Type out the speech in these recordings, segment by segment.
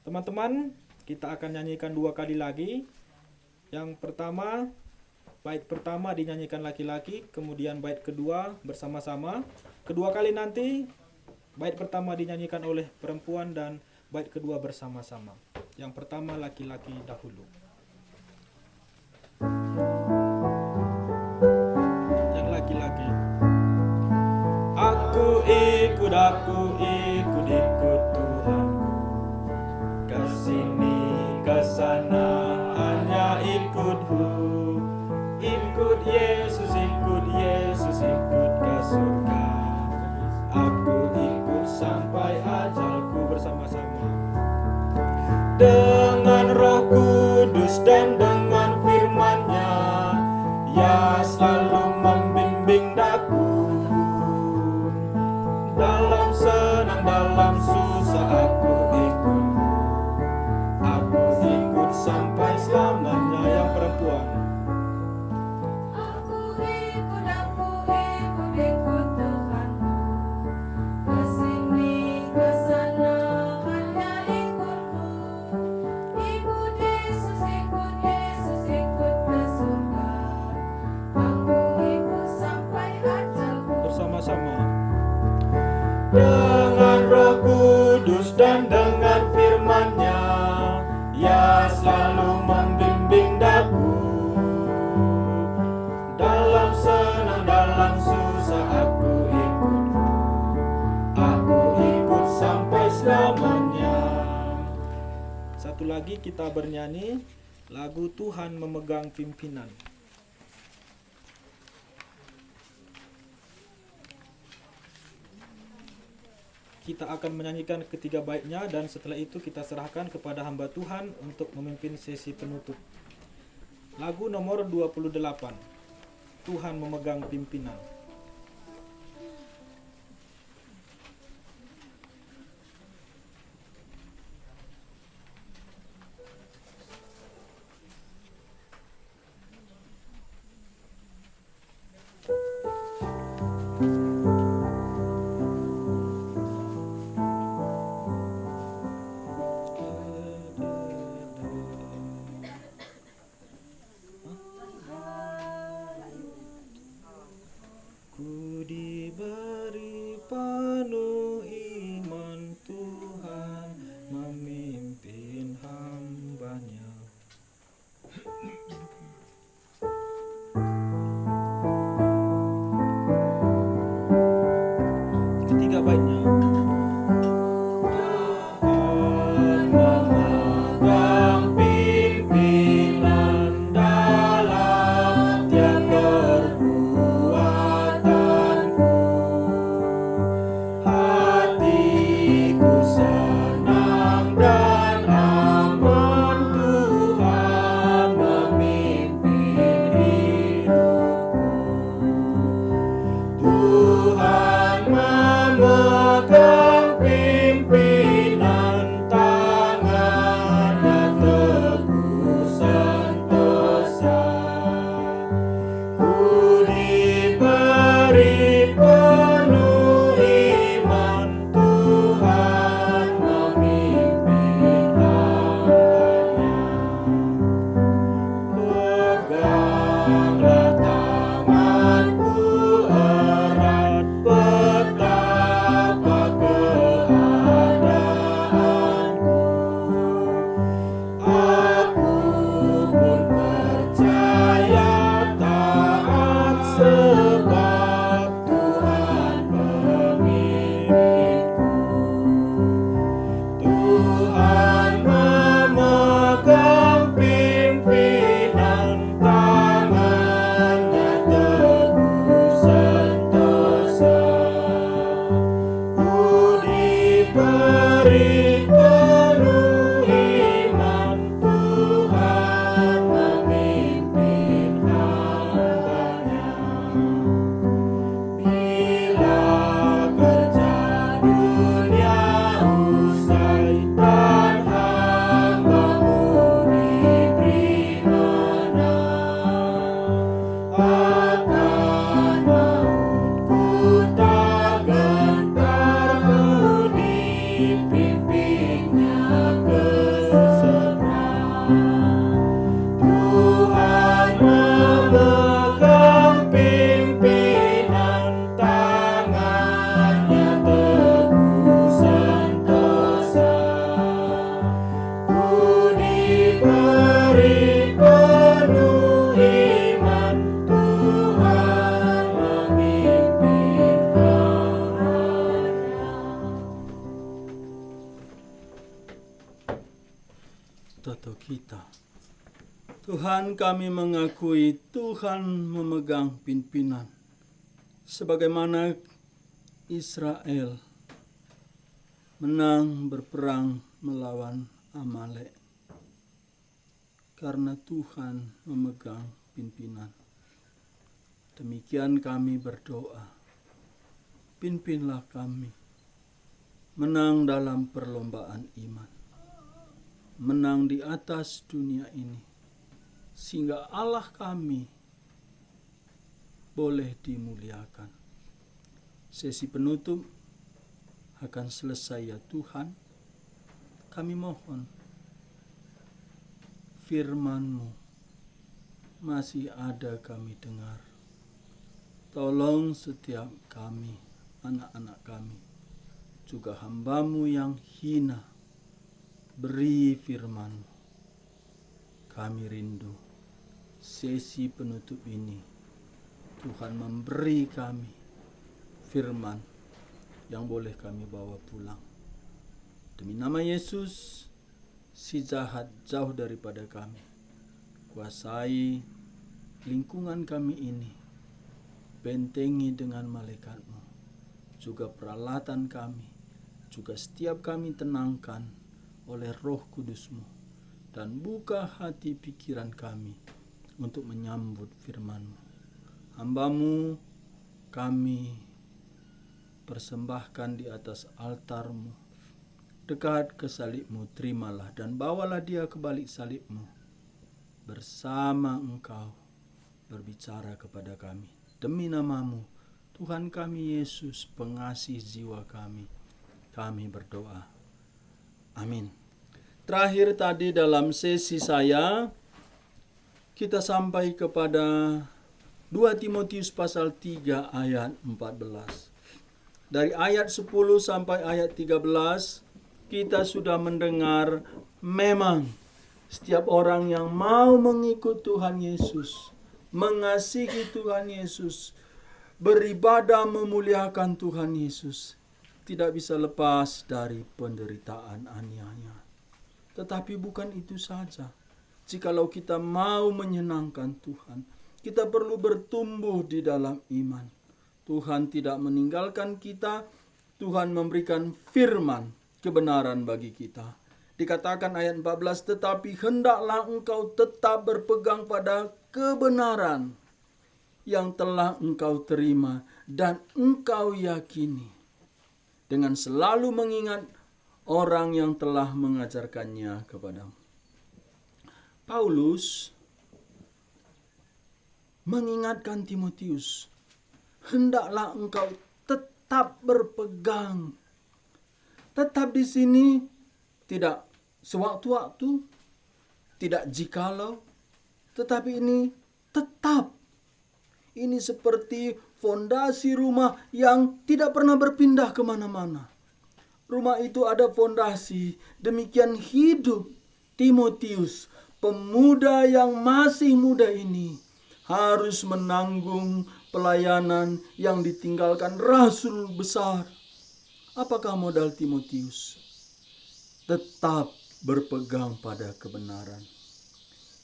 Teman-teman, kita akan nyanyikan 2 kali lagi. Yang pertama, bait pertama dinyanyikan laki-laki, kemudian bait kedua bersama-sama. Kedua kali nanti, bait pertama dinyanyikan oleh perempuan dan bait kedua bersama-sama. Yang pertama laki-laki dahulu. Yang laki-laki. Aku ikut Tuhanku. Kesini, kesana, hanya ikutku. Ikut Yesus, ikut ke surga. Aku ikut sampai ajalku bersama-sama. Dengan Roh Kudus dan dengan firman-Nya, Ia selalu membimbing daku. Dalam senang, dalam susah aku ikut. Aku ikut sampai selamanya. Yang perempuan. Aku ikut Tuhanku. Kesini, kesana, hanya ikutku. Ikut Yesus, ikut ke surga. Aku ikut sampai ajalku. Bersama-sama. Dengan Roh Kudus dan dengan firman-Nya, Ia selalu membimbing daku. Dalam senang, dalam susah aku ikut. Aku ikut sampai selamanya. Satu lagi kita bernyanyi lagu Tuhan Memegang Pimpinan. Kita akan menyanyikan ketiga baitnya dan setelah itu kita serahkan kepada hamba Tuhan untuk memimpin sesi penutup. Lagu nomor 28, Tuhan Memegang Pimpinan. toto kita. Tuhan, kami mengakui Tuhan memegang pimpinan. Sebagaimana Israel menang berperang melawan Amalek. Karena Tuhan memegang pimpinan. Demikian kami berdoa. Pimpinlah kami menang dalam perlombaan iman. Menang di atas dunia ini. Sehingga Allah kami boleh dimuliakan. Sesi penutup akan selesai ya Tuhan. Kami mohon firman-Mu masih ada kami dengar. Tolong setiap kami, anak-anak kami, juga hamba-Mu yang hina, beri firman-Mu. Kami rindu sesi penutup ini Tuhan memberi kami firman yang boleh kami bawa pulang. Demi nama Yesus, si jahat jauh daripada kami. Kuasai lingkungan kami ini, bentengi dengan malaikat-Mu, juga peralatan kami, juga setiap kami tenangkan oleh Roh Kudus-Mu, dan buka hati pikiran kami untuk menyambut firman-Mu. Hamba-Mu kami persembahkan di atas altar-Mu, dekat ke salib-Mu, terimalah dan bawalah dia ke balik salib-Mu. Bersama Engkau berbicara kepada kami. Demi nama-Mu, Tuhan kami Yesus, pengasih jiwa kami, kami berdoa. Amin. Terakhir tadi dalam sesi saya, kita sampai kepada 2 Timotius pasal 3 ayat 14. Dari ayat 10 sampai ayat 13, kita sudah mendengar memang setiap orang yang mau mengikut Tuhan Yesus, mengasihi Tuhan Yesus, beribadah memuliakan Tuhan Yesus, tidak bisa lepas dari penderitaan aniaya. Tetapi bukan itu saja. Jikalau kita mau menyenangkan Tuhan, kita perlu bertumbuh di dalam iman. Tuhan tidak meninggalkan kita. Tuhan memberikan firman kebenaran bagi kita. Dikatakan ayat 14, tetapi hendaklah engkau tetap berpegang pada kebenaran yang telah engkau terima dan engkau yakini, dengan selalu mengingat orang yang telah mengajarkannya kepadamu. Paulus mengingatkan Timotius, hendaklah engkau tetap berpegang. Tetap di sini tidak sewaktu-waktu, tidak jikalau, tetapi ini tetap. Ini seperti fondasi rumah yang tidak pernah berpindah kemana-mana. Rumah itu ada fondasi. Demikian hidup Timotius, pemuda yang masih muda ini, harus menanggung pelayanan yang ditinggalkan rasul besar. Apakah modal Timotius? Tetap berpegang pada kebenaran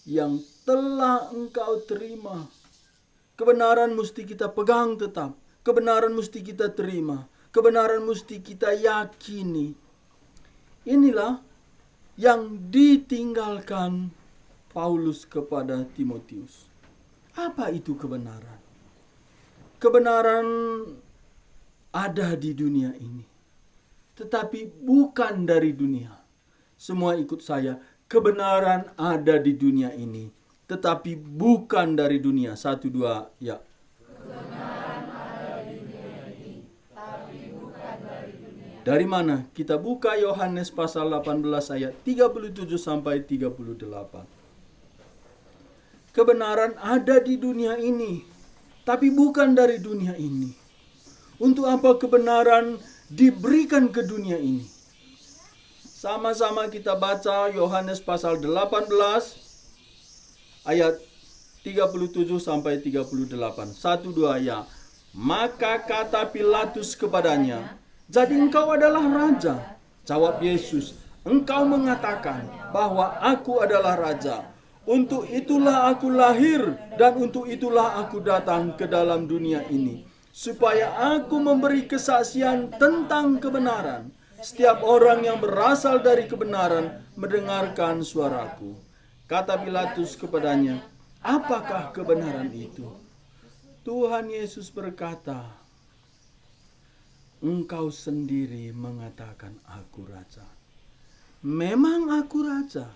yang telah engkau terima. Kebenaran mesti kita pegang tetap. Kebenaran mesti kita terima. Kebenaran mesti kita yakini. Inilah yang ditinggalkan Paulus kepada Timotius. Apa itu kebenaran? Kebenaran ada di dunia ini, tetapi bukan dari dunia. Semua ikut saya. Kebenaran ada di dunia ini, tetapi bukan dari dunia. 1, 2, ya. Dari mana? Kita buka Yohanes pasal 18 ayat 37 sampai 38. Kebenaran ada di dunia ini, tapi bukan dari dunia ini. Untuk apa kebenaran diberikan ke dunia ini? Sama-sama kita baca Yohanes pasal 18 ayat 37 sampai 38. 1, 2, ya. Maka kata Pilatus kepadanya, jadi engkau adalah raja? Jawab Yesus, Engkau mengatakan bahwa aku adalah raja. Untuk itulah aku lahir dan untuk itulah aku datang ke dalam dunia ini, supaya aku memberi kesaksian tentang kebenaran. Setiap orang yang berasal dari kebenaran mendengarkan suaraku. Kata Pilatus kepadanya, apakah kebenaran itu? Tuhan Yesus berkata, engkau sendiri mengatakan aku raja. Memang aku raja.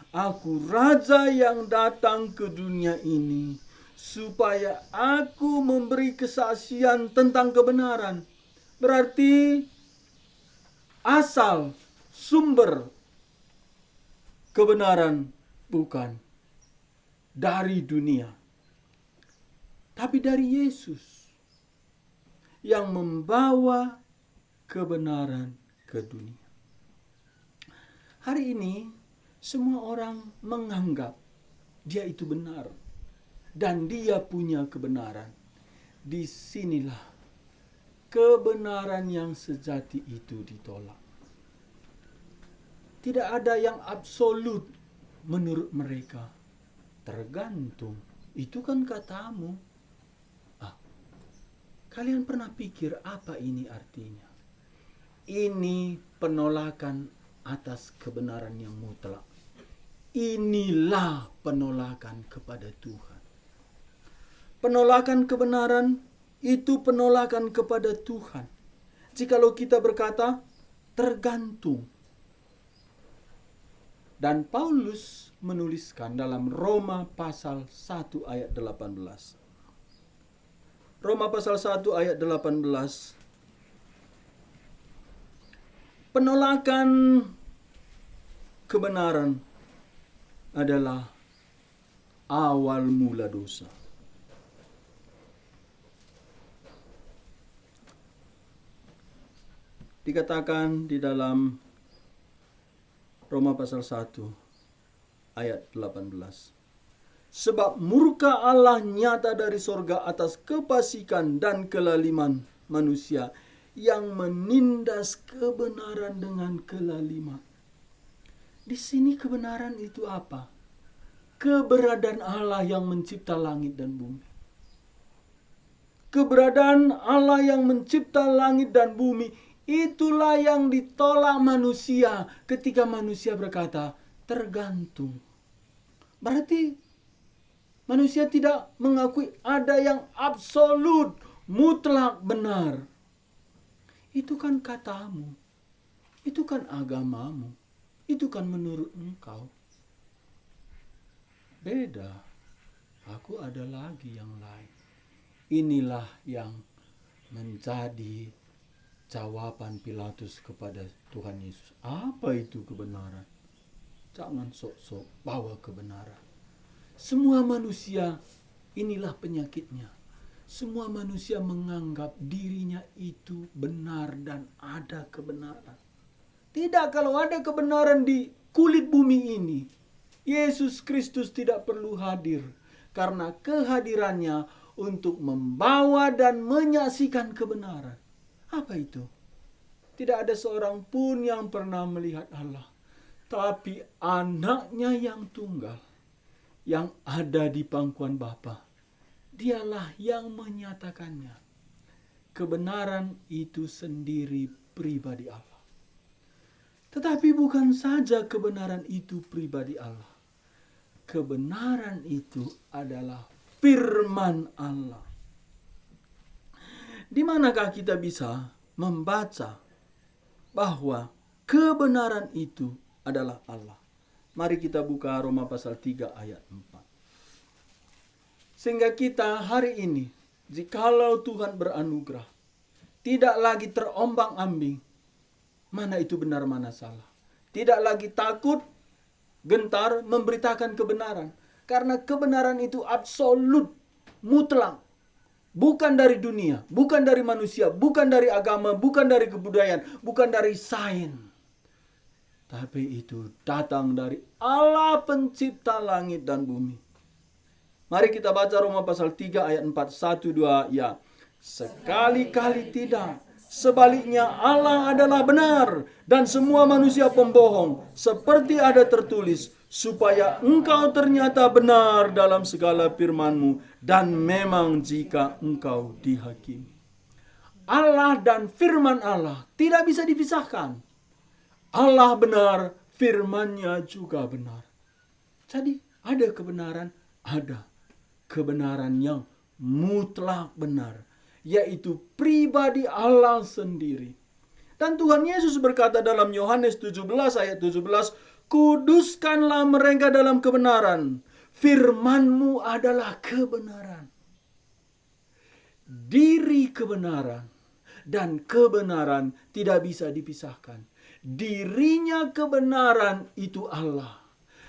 Aku raja yang datang ke dunia ini supaya aku memberi kesaksian tentang kebenaran. Berarti asal sumber kebenaran bukan dari dunia, tapi dari Yesus yang membawa kebenaran ke dunia. Hari ini semua orang menganggap dia itu benar dan dia punya kebenaran. Disinilah kebenaran yang sejati itu ditolak. Tidak ada yang absolut menurut mereka. Tergantung. Itu kan katamu. Kalian pernah pikir apa ini artinya? Ini penolakan atas kebenaran yang mutlak. Inilah penolakan kepada Tuhan. Penolakan kebenaran itu penolakan kepada Tuhan. Jikalau kita berkata tergantung. Dan Paulus menuliskan dalam Roma pasal 1 ayat 18. Roma pasal 1 ayat 18. Penolakan kebenaran adalah awal mula dosa. Dikatakan di dalam Roma pasal 1 ayat 18. Sebab murka Allah nyata dari sorga atas kefasikan dan kelaliman manusia yang menindas kebenaran dengan kelaliman. Di sini kebenaran itu apa? Keberadaan Allah yang mencipta langit dan bumi. Keberadaan Allah yang mencipta langit dan bumi, itulah yang ditolak manusia ketika manusia berkata tergantung. Berarti manusia tidak mengakui ada yang absolut, mutlak benar. Itu kan katamu. Itu kan agamamu. Itu kan menurut engkau. Beda. Aku ada lagi yang lain. Inilah yang menjadi jawaban Pilatus kepada Tuhan Yesus. Apa itu kebenaran? Jangan sok-sok bawa kebenaran. Semua manusia, inilah penyakitnya. Semua manusia menganggap dirinya itu benar dan ada kebenaran. Tidak, kalau ada kebenaran di kulit bumi ini, Yesus Kristus tidak perlu hadir. Karena kehadirannya untuk membawa dan menyaksikan kebenaran. Apa itu? Tidak ada seorang pun yang pernah melihat Allah. Tapi anaknya yang tunggal, yang ada di pangkuan Bapa, dialah yang menyatakannya. Kebenaran itu sendiri pribadi Allah. Tetapi bukan saja kebenaran itu pribadi Allah. Kebenaran itu adalah firman Allah. Di manakah kita bisa membaca bahwa kebenaran itu adalah Allah? Mari kita buka Roma pasal 3 ayat 4. Sehingga kita hari ini, jikalau Tuhan beranugerah, tidak lagi terombang-ambing, mana itu benar, mana salah. Tidak lagi takut, gentar memberitakan kebenaran. Karena kebenaran itu absolut, mutlak. Bukan dari dunia, bukan dari manusia, bukan dari agama, bukan dari kebudayaan, bukan dari sains. Tapi itu datang dari Allah pencipta langit dan bumi. Mari kita baca Roma pasal 3 ayat 4, 1, 2, ya. Sekali-kali tidak. Sebaliknya Allah adalah benar dan semua manusia pembohong, seperti ada tertulis, supaya engkau ternyata benar dalam segala firman-Mu, dan memang jika engkau dihakimi. Allah dan firman Allah tidak bisa dipisahkan. Allah benar, firman-Nya juga benar. Jadi ada kebenaran yang mutlak benar, yaitu pribadi Allah sendiri. Dan Tuhan Yesus berkata dalam Yohanes 17 ayat 17, kuduskanlah mereka dalam kebenaran, firman-Mu adalah kebenaran. Diri kebenaran dan kebenaran tidak bisa dipisahkan. Dirinya kebenaran itu Allah,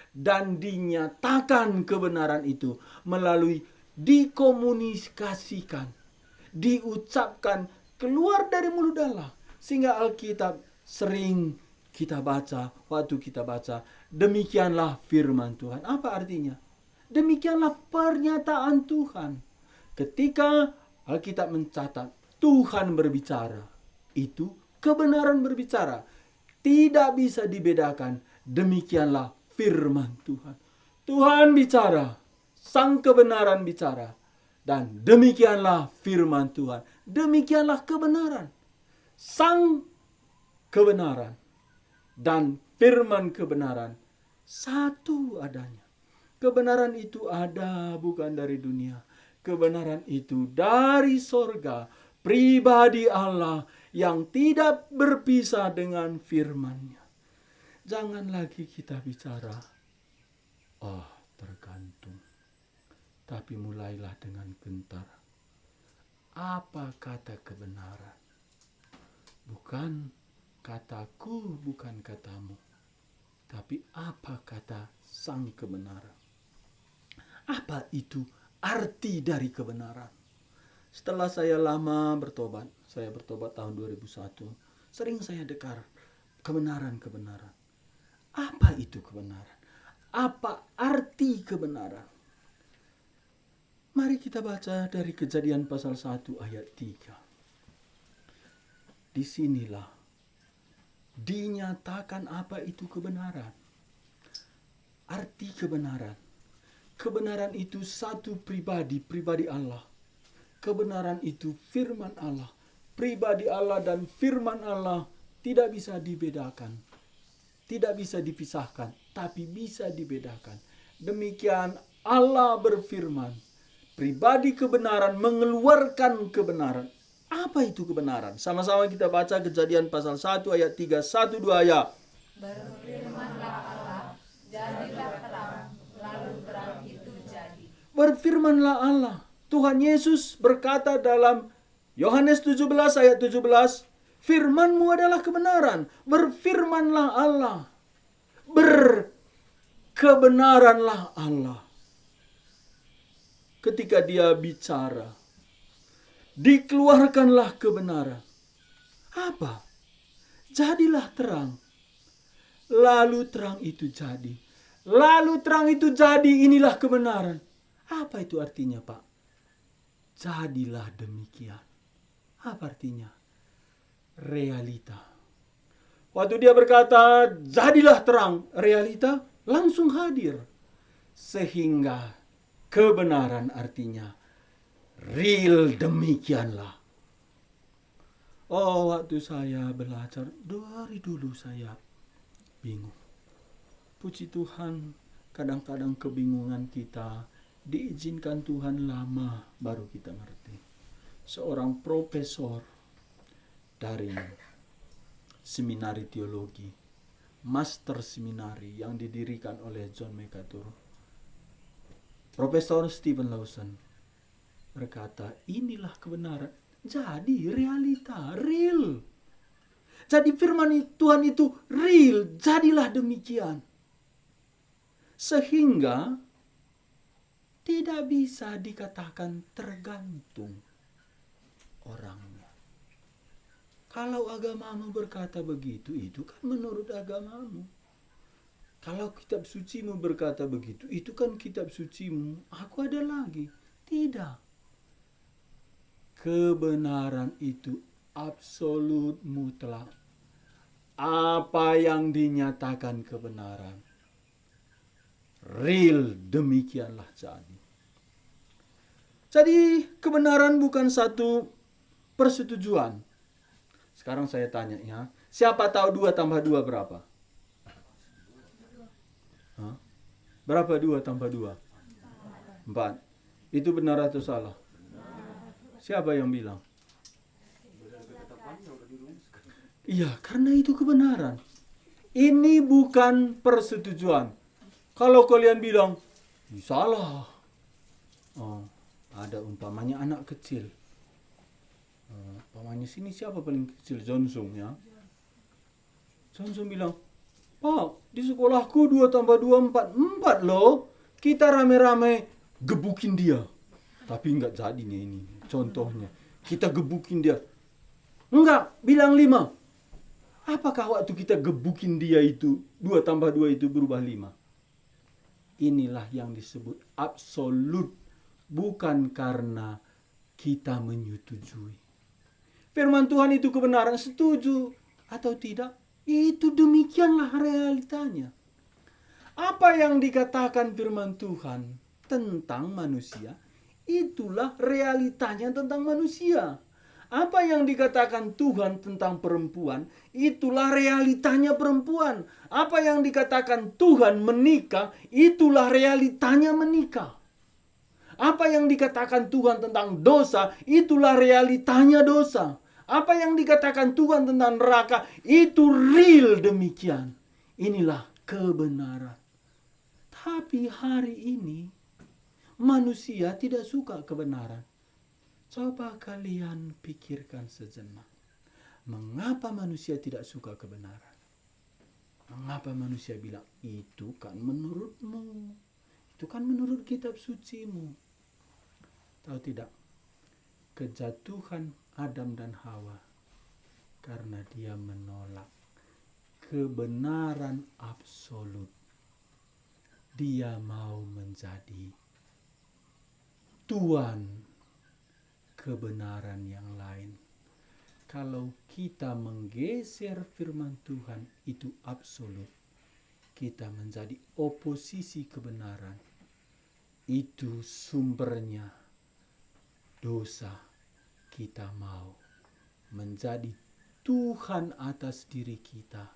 dan dinyatakan kebenaran itu melalui dikomunikasikan, diucapkan keluar dari mulut Allah. Sehingga Alkitab sering kita baca, waktu kita baca, demikianlah firman Tuhan. Apa artinya? Demikianlah pernyataan Tuhan. Ketika Alkitab mencatat Tuhan berbicara, itu kebenaran berbicara. Tidak bisa dibedakan. Demikianlah firman Tuhan. Tuhan bicara, sang kebenaran bicara. Dan demikianlah firman Tuhan. Demikianlah kebenaran. Sang kebenaran dan firman kebenaran satu adanya. Kebenaran itu ada bukan dari dunia. Kebenaran itu dari sorga. Pribadi Allah yang tidak berpisah dengan firman-Nya. Jangan lagi kita bicara, tergantung. Tapi mulailah dengan gentar. Apa kata kebenaran? Bukan kataku, bukan katamu. Tapi apa kata sang kebenaran? Apa itu arti dari kebenaran? Setelah saya lama bertobat, saya bertobat tahun 2001, sering saya dengar kebenaran-kebenaran. Apa itu kebenaran? Apa arti kebenaran? Mari kita baca dari Kejadian pasal 1 ayat 3. Disinilah dinyatakan apa itu kebenaran. Arti kebenaran. Kebenaran itu satu pribadi Allah. Kebenaran itu firman Allah. Pribadi Allah dan firman Allah tidak bisa dibedakan. Tidak bisa dipisahkan, tapi bisa dibedakan. Demikian Allah berfirman. Pribadi kebenaran mengeluarkan kebenaran. Apa itu kebenaran? Sama-sama kita baca Kejadian pasal 1 ayat 3, 1, 2 ya. Berfirmanlah Allah, jadilah terang, lalu terang itu jadi. Berfirmanlah Allah. Tuhan Yesus berkata dalam Yohanes 17 ayat 17, firman-Mu adalah kebenaran. Berfirmanlah Allah. Berkebenaranlah Allah. Ketika Dia bicara, dikeluarkanlah kebenaran. Apa? Jadilah terang. Lalu terang itu jadi. Lalu terang itu jadi, inilah kebenaran. Apa itu artinya, Pak? Jadilah demikian. Apa artinya? Realita. Waktu Dia berkata, jadilah terang, realita langsung hadir. Sehingga kebenaran artinya real, demikianlah. Waktu saya belajar, dari dulu saya bingung. Puji Tuhan, kadang-kadang kebingungan kita diizinkan Tuhan lama baru kita ngerti. Seorang profesor dari seminari teologi, master seminari yang didirikan oleh John MacArthur, Profesor Stephen Lawson berkata, inilah kebenaran. Jadi realita, real. Jadi firman Tuhan itu real, jadilah demikian. Sehingga tidak bisa dikatakan tergantung orangnya. Kalau agamamu berkata begitu, itu kan menurut agamamu. Kalau kitab sucimu berkata begitu, itu kan kitab sucimu. Aku ada lagi. Tidak. Kebenaran itu absolut mutlak. Apa yang dinyatakan kebenaran, real, demikianlah jadi. Jadi kebenaran bukan satu persetujuan. Sekarang saya tanya ya, siapa tahu 2 tambah 2 berapa? Hah? Berapa 2 tambah 2? 4. Itu benar atau salah? Siapa yang bilang? Iya, karena itu kebenaran. Ini bukan persetujuan. Kalau kalian bilang, salah. Oh, ada umpamanya anak kecil. Umpamanya sini siapa paling kecil? Johnson ya. Johnson bilang, Pak, di sekolahku 2 tambah 2 4. 4 loh. Kita rame-rame gebukin dia. Tapi enggak jadinya ini. Contohnya, kita gebukin dia. Enggak, bilang 5. Apakah waktu kita gebukin dia itu 2 tambah 2 itu berubah 5? Inilah yang disebut absolut. Bukan karena kita menyetujui. Firman Tuhan itu kebenaran, setuju atau tidak, itu demikianlah realitanya. Apa yang dikatakan firman Tuhan tentang manusia, itulah realitanya tentang manusia. Apa yang dikatakan Tuhan tentang perempuan, itulah realitanya perempuan. Apa yang dikatakan Tuhan menikah, itulah realitanya menikah. Apa yang dikatakan Tuhan tentang dosa, itulah realitanya dosa. Apa yang dikatakan Tuhan tentang neraka, itu real demikian. Inilah kebenaran. Tapi hari ini, manusia tidak suka kebenaran. Coba kalian pikirkan sejenak. Mengapa manusia tidak suka kebenaran? Mengapa manusia bilang, itu kan menurutmu. Itu kan menurut kitab sucimu. Tahu tidak? Kejatuhan Adam dan Hawa. Karena dia menolak kebenaran absolut. Dia mau menjadi tuan kebenaran yang lain. Kalau kita menggeser firman Tuhan itu absolut, kita menjadi oposisi kebenaran. Itu sumbernya dosa. Kita mau menjadi Tuhan atas diri kita.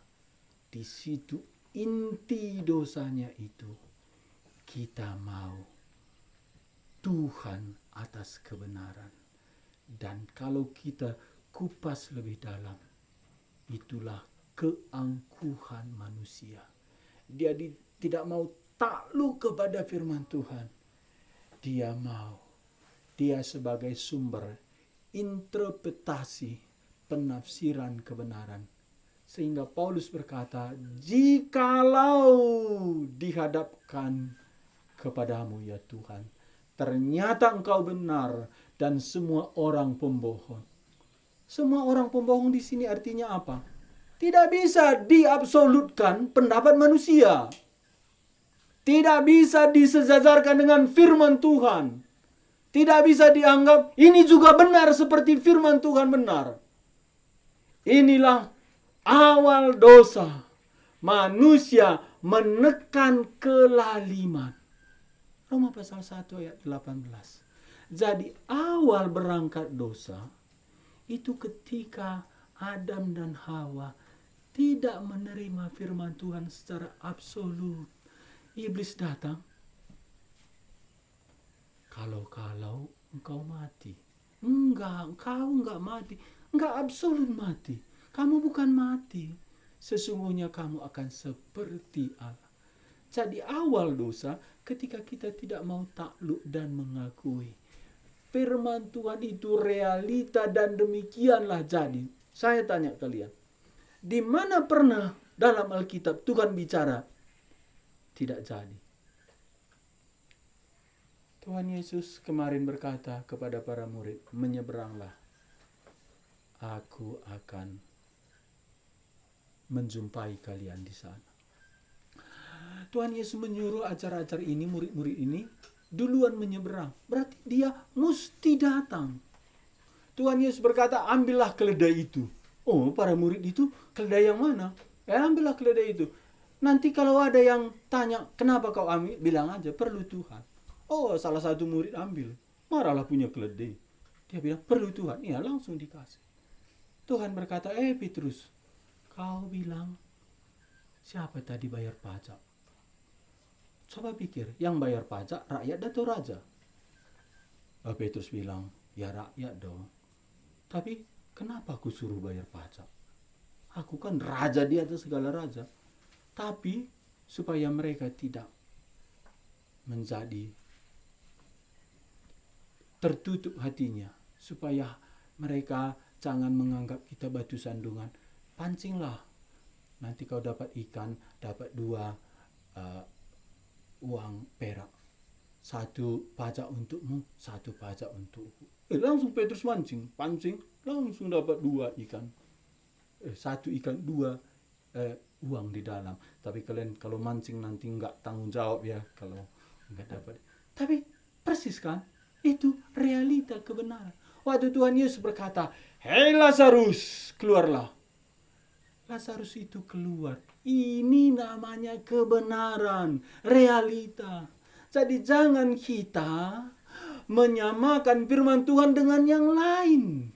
Di situ inti dosanya itu. Kita mau Tuhan atas kebenaran. Dan kalau kita kupas lebih dalam, itulah keangkuhan manusia. Dia tidak mau takluk kepada firman Tuhan. Dia sebagai sumber interpretasi penafsiran kebenaran. Sehingga Paulus berkata, jikalau dihadapkan kepadamu ya Tuhan, ternyata engkau benar dan semua orang pembohong. Semua orang pembohong di sini artinya apa? Tidak bisa diabsolutkan pendapat manusia. Tidak bisa disejajarkan dengan firman Tuhan. Tidak bisa dianggap ini juga benar seperti firman Tuhan benar. Inilah awal dosa. Manusia menekan kelaliman. Roma pasal 1 ayat 18. Jadi awal berangkat dosa itu ketika Adam dan Hawa tidak menerima firman Tuhan secara absolut. Iblis datang. Kalau engkau mati. Enggak, engkau enggak mati. Enggak absolut mati. Kamu bukan mati. Sesungguhnya kamu akan seperti Allah. Jadi awal dosa ketika kita tidak mau takluk dan mengakui firman Tuhan itu realita dan demikianlah jadi. Saya tanya kalian, di mana pernah dalam Alkitab Tuhan bicara tidak jadi? Tuhan Yesus kemarin berkata kepada para murid, menyeberanglah. Aku akan menjumpai kalian di sana. Tuhan Yesus menyuruh ajar-ajar ini, murid-murid ini, duluan menyeberang. Berarti dia mesti datang. Tuhan Yesus berkata, ambillah keledai itu. Oh, para murid itu, keledai yang mana? Ambillah keledai itu. Nanti kalau ada yang tanya, kenapa kau ambil? Bilang aja, perlu Tuhan. Oh, salah satu murid ambil. Marahlah punya keledai. Dia bilang, perlu Tuhan. Ya, langsung dikasih. Tuhan berkata, Petrus, kau bilang, siapa tadi bayar pajak? Coba pikir, yang bayar pajak rakyat atau raja? Petrus bilang, ya rakyat dong. Tapi kenapa aku suruh bayar pajak? Aku kan raja di atas segala raja. Tapi supaya mereka tidak menjadi tertutup hatinya, supaya mereka jangan menganggap kita batu sandungan. Pancinglah. Nanti kau dapat ikan, dapat 2 uang perak. 1 pajak untukmu, 1 pajak untukku. Langsung Petrus pancing, langsung dapat 2 ikan. 1 ikan, 2 uang di dalam. Tapi kalian kalau mancing nanti nggak tanggung jawab ya kalau nggak dapat. Tapi persis kan? Itu realita kebenaran. Waktu Tuhan Yesus berkata, hei Lazarus, keluarlah. Lazarus itu keluar. Ini namanya kebenaran, realita. Jadi jangan kita menyamakan firman Tuhan dengan yang lain.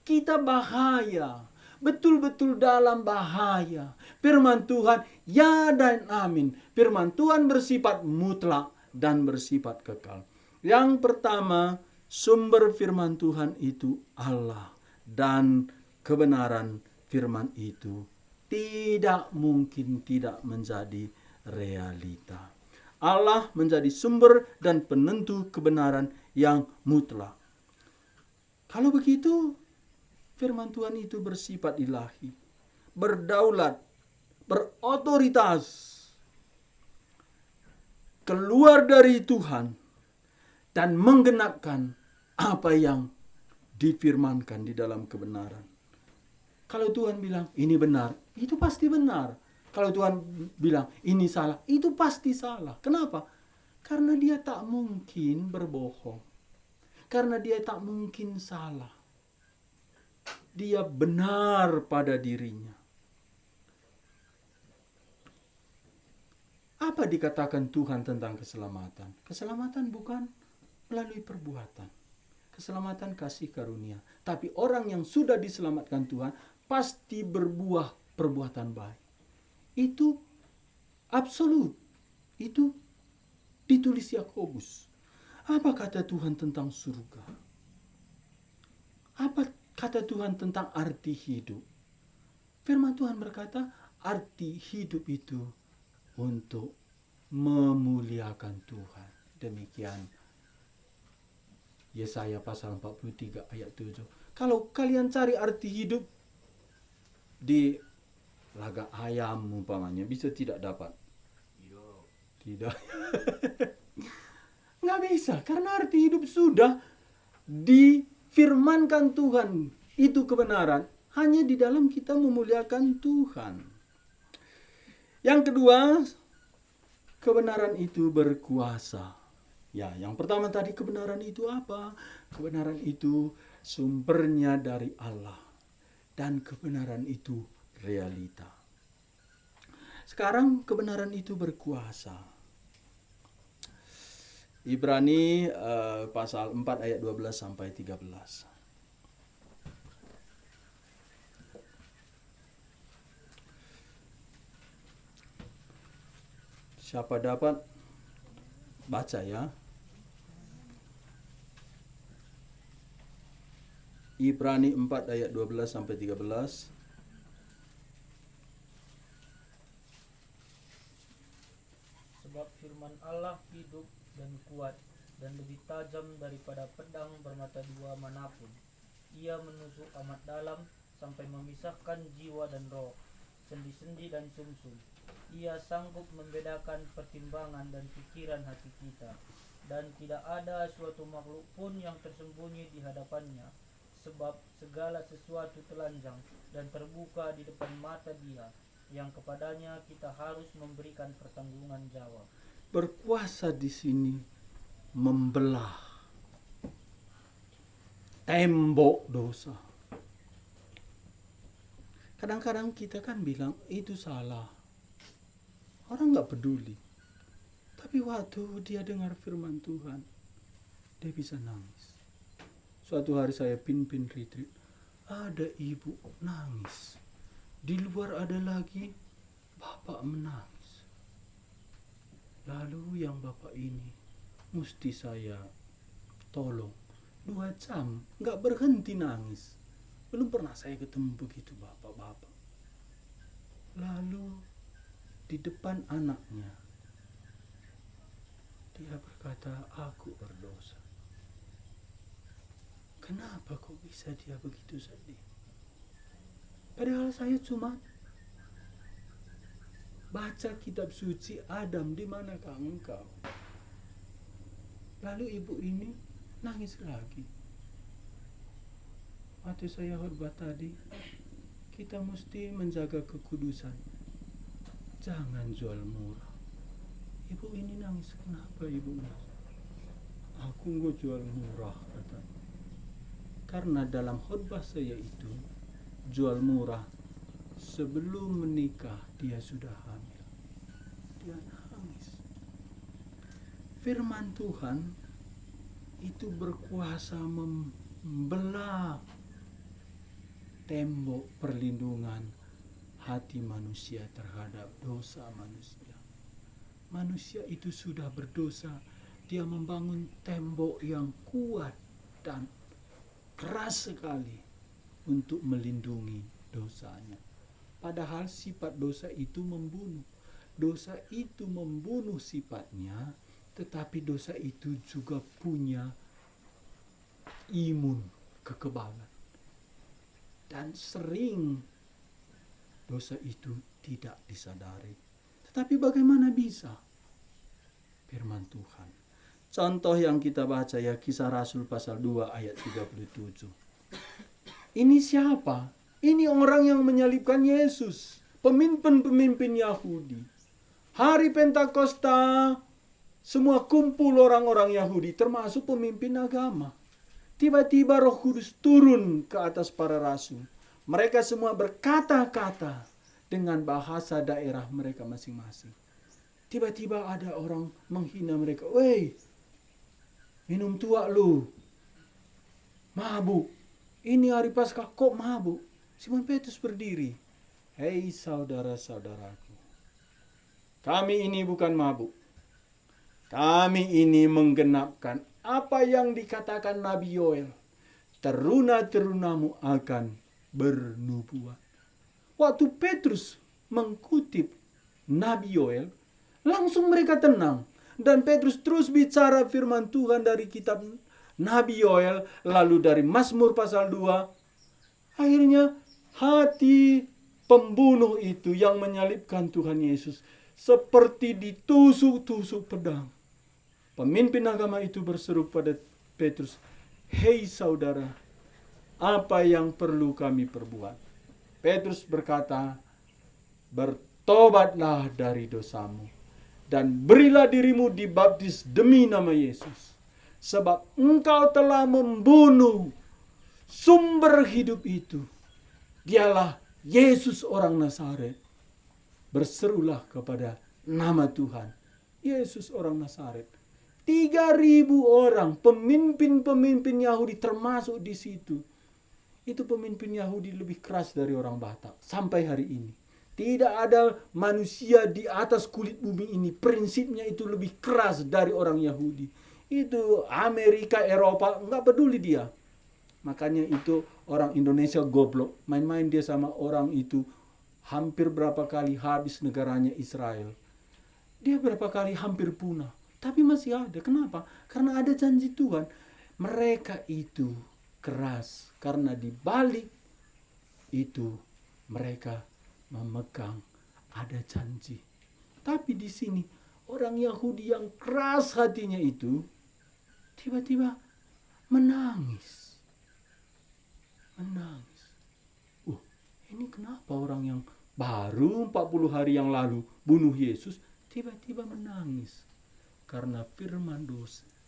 Kita bahaya. Betul-betul dalam bahaya. Firman Tuhan ya dan amin. Firman Tuhan bersifat mutlak dan bersifat kekal. Yang pertama, sumber firman Tuhan itu Allah. Dan kebenaran firman itu tidak mungkin tidak menjadi realita. Allah menjadi sumber dan penentu kebenaran yang mutlak. Kalau begitu, firman Tuhan itu bersifat ilahi, berdaulat, berotoritas, keluar dari Tuhan, dan menggenapkan apa yang difirmankan di dalam kebenaran. Kalau Tuhan bilang ini benar, itu pasti benar. Kalau Tuhan bilang ini salah, itu pasti salah. Kenapa? Karena dia tak mungkin berbohong. Karena dia tak mungkin salah. Dia benar pada dirinya. Apa dikatakan Tuhan tentang keselamatan? Keselamatan bukan melalui perbuatan. Keselamatan kasih karunia. Tapi orang yang sudah diselamatkan Tuhan pasti berbuah perbuatan baik. Itu absolut. Itu ditulis Yakobus. Apa kata Tuhan tentang surga? Apa kata Tuhan tentang arti hidup? Firman Tuhan berkata, arti hidup itu untuk memuliakan Tuhan. Demikian Yesaya pasal 43 ayat 7. Kalau kalian cari arti hidup di laga ayam umpamanya, bisa tidak dapat? Tidak. Nggak bisa, karena arti hidup sudah difirmankan Tuhan. Itu kebenaran hanya di dalam kita memuliakan Tuhan. Yang kedua, kebenaran itu berkuasa. Ya, yang pertama tadi kebenaran itu apa? Kebenaran itu sumbernya dari Allah. Dan kebenaran itu realita. Sekarang kebenaran itu berkuasa. Ibrani pasal 4 ayat 12 sampai 13. Siapa dapat baca ya? Ibrani 4 ayat 12 sampai 13. Sebab firman Allah hidup dan kuat dan lebih tajam daripada pedang bermata 2 manapun. Ia menusuk amat dalam sampai memisahkan jiwa dan roh, sendi-sendi dan sumsum. Ia sanggup membedakan pertimbangan dan pikiran hati kita. Dan tidak ada suatu makhluk pun yang tersembunyi di hadapannya, sebab segala sesuatu telanjang dan terbuka di depan mata Dia, yang kepadanya kita harus memberikan pertanggungan jawab. Berkuasa di sini membelah. tembok dosa. Kadang-kadang kita kan bilang itu salah. Orang gak peduli. Tapi waktu dia dengar firman Tuhan, dia bisa nangis. Suatu hari saya pimpin retreat, ada ibu nangis. Di luar ada lagi bapak menangis. Lalu yang bapak ini mesti saya tolong 2 jam, gak berhenti nangis. Belum pernah saya ketemu begitu bapak-bapak. Lalu di depan anaknya, dia berkata, aku berdosa. Kenapa kok bisa dia begitu sedih? Padahal saya cuma baca kitab suci, Adam, di manakah engkau? Lalu ibu ini nangis lagi. Waktu saya khotbah tadi, kita mesti menjaga kekudusan. Jangan jual murah. Ibu ini nangis. Kenapa ibu nangis? Aku nggak jual murah, katanya. Karena dalam khotbah saya itu, jual murah, sebelum menikah dia sudah hamil. Dia nangis. Firman Tuhan itu berkuasa membelah tembok perlindungan hati manusia terhadap dosa manusia. Manusia itu sudah berdosa, dia membangun tembok yang kuat dan keras sekali untuk melindungi dosanya. Padahal sifat dosa itu membunuh. Dosa itu membunuh sifatnya, tetapi dosa itu juga punya imun, kekebalan. Dan sering dosa itu tidak disadari. Tetapi bagaimana bisa? Firman Tuhan. Contoh yang kita baca ya, Kisah Rasul pasal 2 ayat 37. Ini siapa? Ini orang yang menyalibkan Yesus. Pemimpin-pemimpin Yahudi. Hari Pentakosta, semua kumpul orang-orang Yahudi, termasuk pemimpin agama. Tiba-tiba Roh Kudus turun ke atas para rasul. Mereka semua berkata-kata dengan bahasa daerah mereka masing-masing. Tiba-tiba ada orang menghina mereka. Weh, minum tua lu. Mabuk. Ini hari Paskah kok mabuk? Simon Petrus berdiri. Hei saudara-saudaraku. Kami ini bukan mabuk. Kami ini menggenapkan apa yang dikatakan Nabi Yoel. Teruna-terunamu akan bernubuat. Waktu Petrus mengutip Nabi Yoel, langsung mereka tenang. Dan Petrus terus bicara firman Tuhan dari kitab Nabi Yoel, lalu dari Mazmur pasal 2. Akhirnya hati pembunuh itu yang menyalibkan Tuhan Yesus seperti ditusuk-tusuk pedang. Pemimpin agama itu berseru pada Petrus, hei saudara, apa yang perlu kami perbuat? Petrus berkata, bertobatlah dari dosamu dan berilah dirimu dibaptis demi nama Yesus. Sebab engkau telah membunuh sumber hidup itu. Dialah Yesus orang Nazaret. Berserulah kepada nama Tuhan, Yesus orang Nazaret. 3.000 orang, pemimpin-pemimpin Yahudi termasuk di situ. Itu pemimpin Yahudi lebih keras dari orang Batak sampai hari ini. Tidak ada manusia di atas kulit bumi ini prinsipnya itu lebih keras dari orang Yahudi. Itu Amerika, Eropa, nggak peduli dia. Makanya itu orang Indonesia goblok. Main-main dia sama orang itu. Hampir berapa kali habis negaranya Israel. Dia berapa kali hampir punah. Tapi masih ada. Kenapa? Karena ada janji Tuhan. Mereka itu keras. Karena di balik itu mereka memegang ada janji. Tapi di sini orang Yahudi yang keras hatinya itu tiba-tiba menangis. Menangis. Ini kenapa orang yang baru 40 hari yang lalu bunuh Yesus tiba-tiba menangis? Karena firman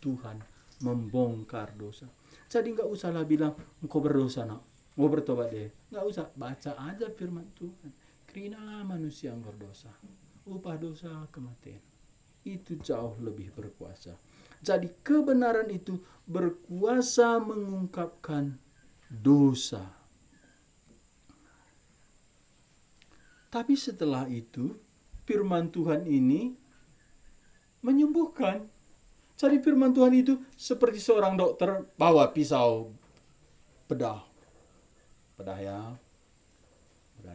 Tuhan membongkar dosa. Jadi nggak usahlah bilang engkau berdosa nak, engkau bertobat deh. Nggak usah, baca aja firman Tuhan. Karena manusia yang berdosa, upah dosa kematian. Itu jauh lebih berkuasa. Jadi kebenaran itu berkuasa mengungkapkan dosa. Tapi setelah itu firman Tuhan ini menyembuhkan. Jadi firman Tuhan itu seperti seorang dokter bawa pisau bedah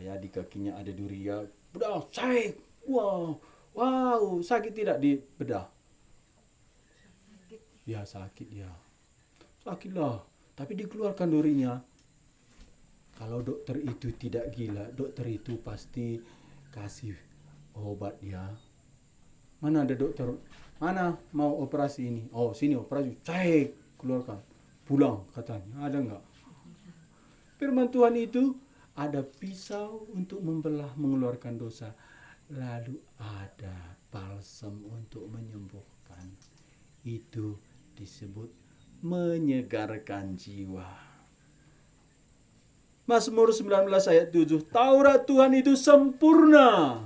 ya di kakinya ada duri ya, bedah sakit, wow sakit tidak di bedah? Ya sakit sakitlah, tapi dikeluarkan durinya. Kalau dokter itu tidak gila, dokter itu pasti kasih obat ya. Mana ada dokter, mana mau operasi ini? Oh sini operasi, cek, keluarkan, pulang katanya. Ada enggak? Firman Tuhan itu ada pisau untuk membelah, mengeluarkan dosa. Lalu ada balsam untuk menyembuhkan. Itu disebut menyegarkan jiwa. Mazmur 19 ayat 7. Taurat Tuhan itu sempurna.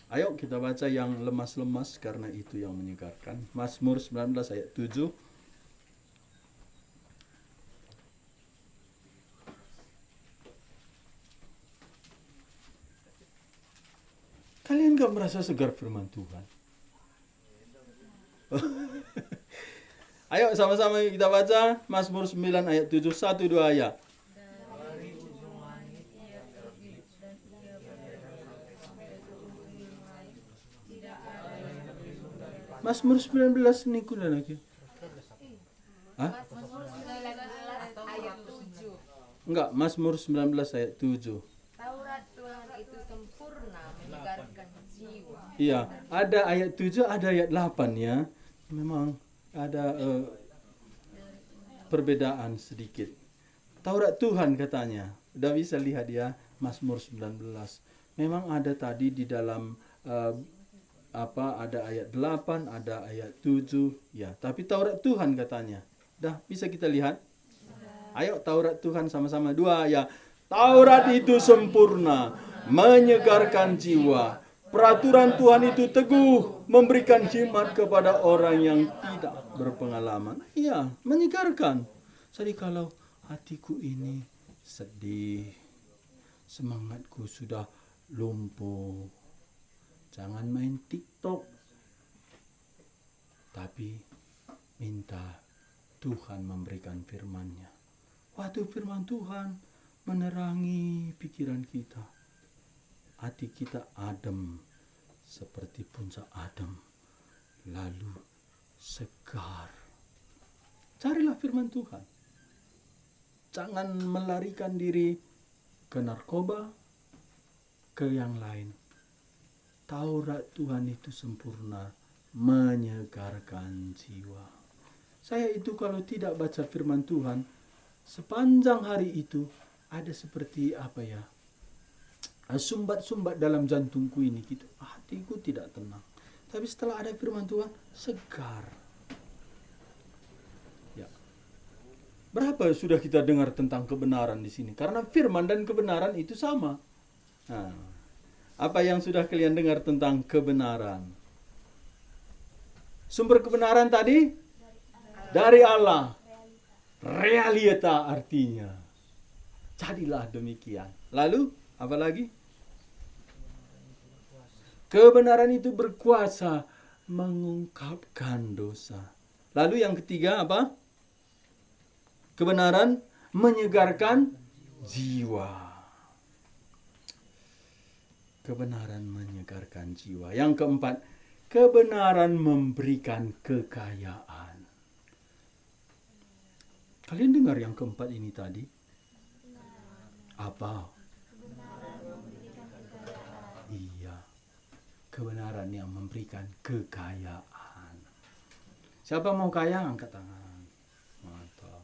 Ayo kita baca yang lemas-lemas karena itu yang menyegarkan. Mazmur 19 ayat 7. Kalian gak merasa segar firman Tuhan? Ayo sama-sama kita baca Mazmur 9 ayat 7. 1, 2 ayat. Mazmur 19 ni kuna lagi. Hah? Mazmur 19 ayat 7. Enggak, Mazmur 19 ayat 7. Taurat Tuhan itu sempurna menyegarkan jiwa. Iya, ada ayat 7, ada ayat 8 ya. Memang ada perbedaan sedikit. Taurat Tuhan katanya. Udah bisa lihat ya, Mazmur 19. Memang ada tadi di dalam ada ayat 8, ada ayat 7 ya, tapi Taurat Tuhan katanya. Dah bisa kita lihat? Ayo Taurat Tuhan sama-sama 2 ya. Taurat itu sempurna, menyegarkan jiwa. Peraturan Tuhan itu teguh, memberikan hikmat kepada orang yang tidak berpengalaman. Iya, menyegarkan. Jadi kalau hatiku ini sedih, semangatku sudah lumpuh, jangan main TikTok, tapi minta Tuhan memberikan firman-Nya. Waktu firman Tuhan menerangi pikiran kita, hati kita adem seperti puncak adem, lalu segar. Carilah firman Tuhan. Jangan melarikan diri ke narkoba, ke yang lain. Taurat Tuhan itu sempurna, menyegarkan jiwa. Saya itu kalau tidak baca firman Tuhan, sepanjang hari itu ada seperti sumbat-sumbat dalam jantungku ini gitu. Hatiku tidak tenang. Tapi setelah ada firman Tuhan, segar. Ya. Berapa sudah kita dengar tentang kebenaran di sini? Karena firman dan kebenaran itu sama. Nah, apa yang sudah kalian dengar tentang kebenaran? Sumber kebenaran tadi? Dari Allah. Realita artinya. Jadilah demikian. Lalu, apa lagi? Kebenaran itu berkuasa mengungkapkan dosa. Lalu yang ketiga apa? Kebenaran menyegarkan jiwa. Kebenaran menyegarkan jiwa. Yang keempat, kebenaran memberikan kekayaan. Kalian dengar yang keempat ini tadi? Apa? Iya. Kebenaran yang memberikan kekayaan. Siapa mau kaya? Angkat tangan. Mantap.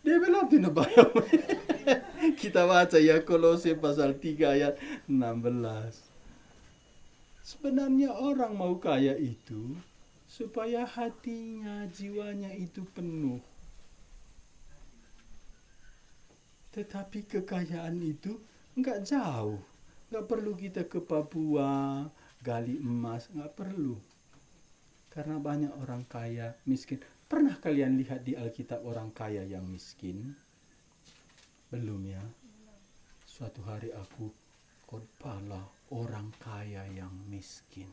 Dia bilang tidak bayar. Kita baca ya Kolose pasal 3 ayat 16. Sebenarnya orang mau kaya itu supaya hatinya, jiwanya itu penuh. Tetapi kekayaan itu enggak jauh. Enggak perlu kita ke Papua, gali emas, enggak perlu. Karena banyak orang kaya, miskin. Pernah kalian lihat di Alkitab orang kaya yang miskin? Belum ya? Suatu hari aku khotbahlah orang kaya yang miskin.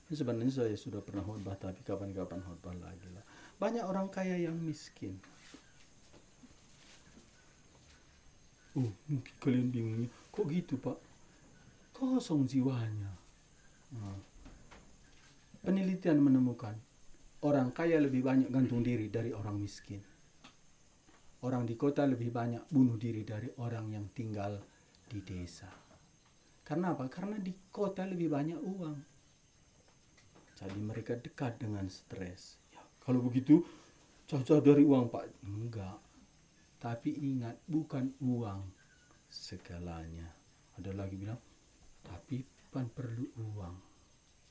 Sebenarnya saya sudah pernah khotbah, tapi kapan-kapan khotbah lagi lah. Banyak orang kaya yang miskin. Mungkin kalian bingung, kok gitu Pak? Kosong jiwanya. Penelitian menemukan orang kaya lebih banyak gantung diri dari orang miskin. Orang di kota lebih banyak bunuh diri dari orang yang tinggal di desa. Karena apa? Karena di kota lebih banyak uang. Jadi mereka dekat dengan stres. Ya, kalau begitu jauh-jauh dari uang Pak. Enggak. Tapi ingat, bukan uang segalanya. Ada lagi bilang, tapi pan perlu uang.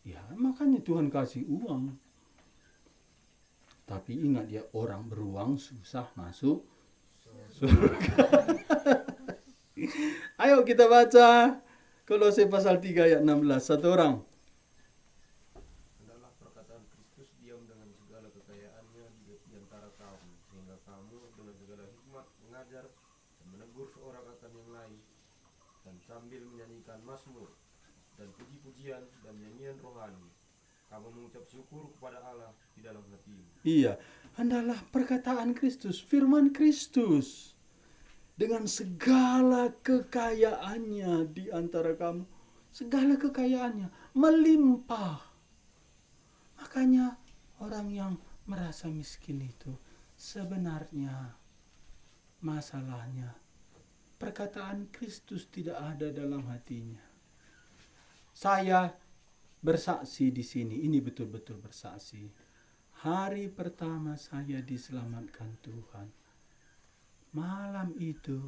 Ya, makanya Tuhan kasih uang. Tapi ingat ya, orang beruang susah masuk surga. Ayo kita baca Kolose pasal 3 ayat 16. Satu orang. Adalah perkataan Kristus diam dengan segala kekayaannya di antara kamu, sehingga kamu dengan segala hikmat mengajar dan menegur seorang akan yang lain, dan sambil menyanyikan mazmur dan puji-pujian dan nyanyian rohani, kamu mengucap syukur kepada Allah di dalam hatimu. Iya, adalah perkataan Kristus, firman Kristus. Dengan segala kekayaannya di antara kamu. Segala kekayaannya melimpah. Makanya orang yang merasa miskin itu sebenarnya masalahnya perkataan Kristus tidak ada dalam hatinya. Saya bersaksi di sini, ini betul-betul bersaksi. Hari pertama saya diselamatkan Tuhan, malam itu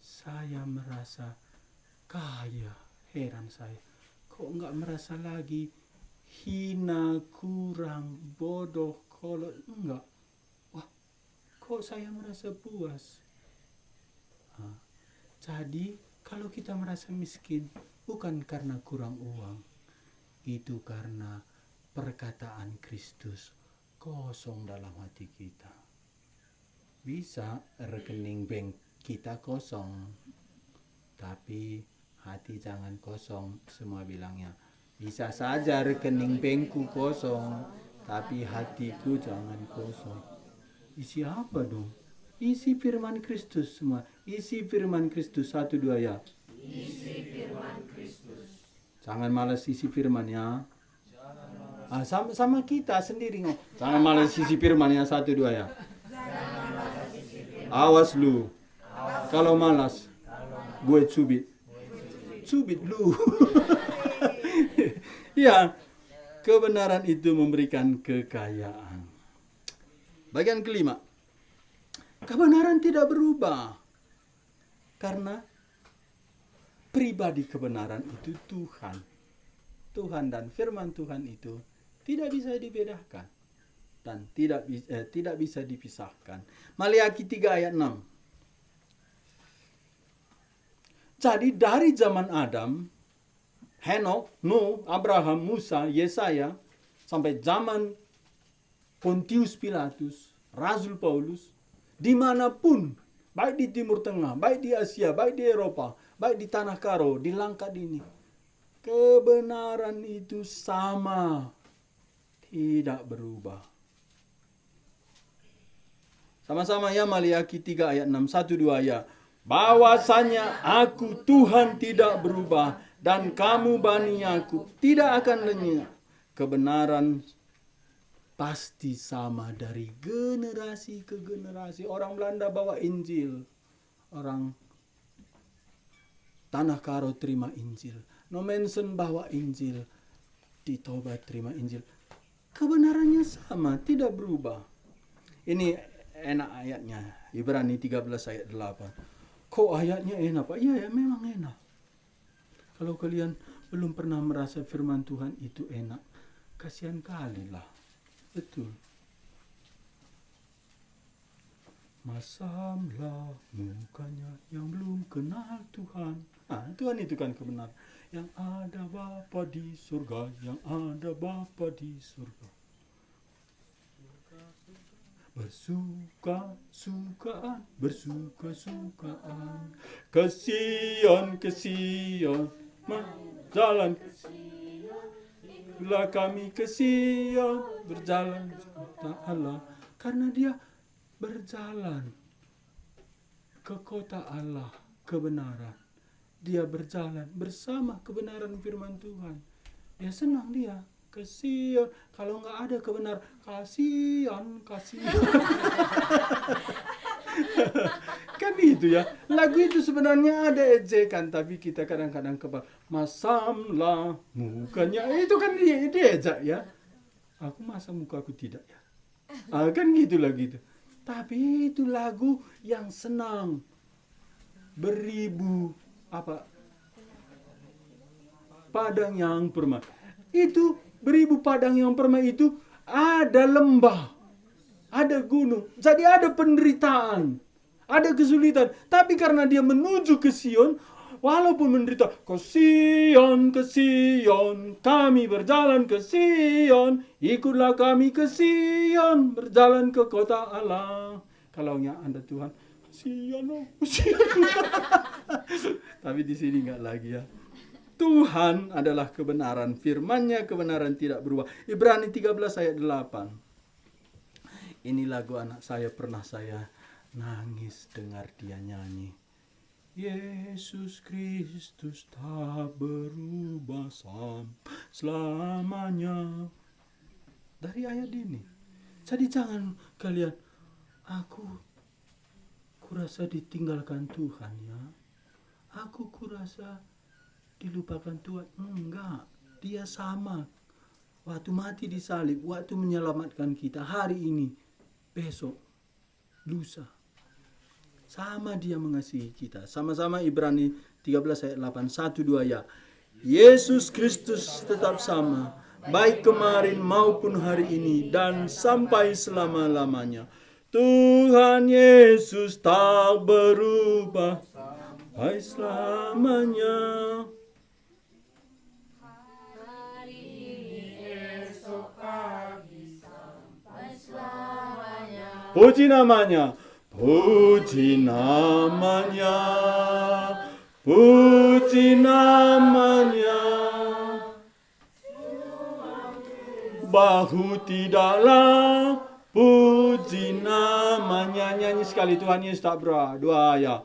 saya merasa kaya. Heran saya, kok enggak merasa lagi hina, kurang, bodoh, kolot, enggak. Wah, kok saya merasa puas. Jadi kalau kita merasa miskin, bukan karena kurang uang, itu karena perkataan Kristus kosong dalam hati kita. Bisa rekening bank kita kosong, tapi hati jangan kosong. Semua bilangnya, bisa saja rekening bankku kosong, tapi hatiku jangan kosong. Isi apa dong? Isi firman Kristus semua. Isi firman Kristus. 1, 2 ya. Isi firman Kristus. Jangan malas isi firman ya. Sama kita sendiri. Jangan malas isi firman ya. 1, 2 ya. Awas lu. Kalau malas, gue cubit. Cubit lu. Ya, kebenaran itu memberikan kekayaan. Bagian kelima. Kebenaran tidak berubah. Karena pribadi kebenaran itu Tuhan. Tuhan dan firman Tuhan itu tidak bisa dibedakan dan tidak bisa dipisahkan. Maliaki 3 ayat 6. Jadi dari zaman Adam, Henokh, Nuh, Abraham, Musa, Yesaya, sampai zaman Pontius Pilatus, Rasul Paulus, dimanapun, baik di Timur Tengah, baik di Asia, baik di Eropa, baik di Tanah Karo, di Langkat ini, kebenaran itu sama, tidak berubah. Sama-sama ya, Maliaki 3 ayat 6, 1, 2 ya. Bahwasanya aku Tuhan tidak berubah, dan kamu Bani Yakub tidak akan lenyap. Kebenaran pasti sama dari generasi ke generasi. Orang Belanda bawa Injil, orang Tanah Karo terima Injil, Nomensen bawa Injil, di Tobat terima Injil. Kebenarannya sama, tidak berubah. Ini enak ayatnya, Ibrani 13 ayat 8. Kok ayatnya enak Pak? Iya ya, memang enak. Kalau kalian belum pernah merasa firman Tuhan itu enak, kasihan kali lah. Betul. Masamlah mukanya yang belum kenal Tuhan. Tuhan itu kan kebenaran. Yang ada Bapa di surga, yang ada Bapa di surga. Bersuka-sukaan, bersuka-sukaan. Ke Sion, jalan ke Sion. Itulah kami ke Sion, berjalan ke kota Allah. Karena dia berjalan ke kota Allah, kebenaran. Dia berjalan bersama kebenaran firman Tuhan. Dia senang dia ke Sion. Kalau nggak ada kebenaran, kasihan. Kan itu ya. Lagu itu sebenarnya ada ejekan, tapi kita kadang-kadang masamlah mukanya. Itu kan dia ejak ya. Aku masa mukaku tidak ya. Kan gitu lagu itu. Tapi itu lagu yang senang. Beribu padang yang permai. Itu beribu padang yang permai itu ada lembah, ada gunung. Jadi ada penderitaan, ada kesulitan. Tapi karena dia menuju ke Sion, walaupun menderita, ke Sion, kami berjalan ke Sion. Ikutlah kami ke Sion, berjalan ke kota Allah. Kalau ada Tuhan, Sion. Tapi di sini enggak lagi ya. Tuhan adalah kebenaran, firman-Nya kebenaran tidak berubah. Ibrani 13 ayat 8. Ini lagu anak saya, pernah saya nangis dengar dia nyanyi. Yesus Kristus tak berubah selamanya. Dari ayat ini. Jadi jangan kalian, aku kurasa ditinggalkan Tuhan ya. Aku kurasa dilupakan Tuhan. Enggak. Dia sama. Waktu mati di salib, waktu menyelamatkan kita, hari ini, besok, lusa. Sama dia mengasihi kita. Sama-sama Ibrani 13 ayat 8. 1, 2 ya. Yesus Kristus tetap sama. Baik kemarin maupun hari ini. Dan sampai selama-lamanya. Tuhan Yesus tak berubah. Sampai selamanya. Puji namanya, puji namanya, puji namanya. Bahu tidaklah, puji namanya. Nyanyi sekali, Tuhan Yesus tak berubah. 2 ya.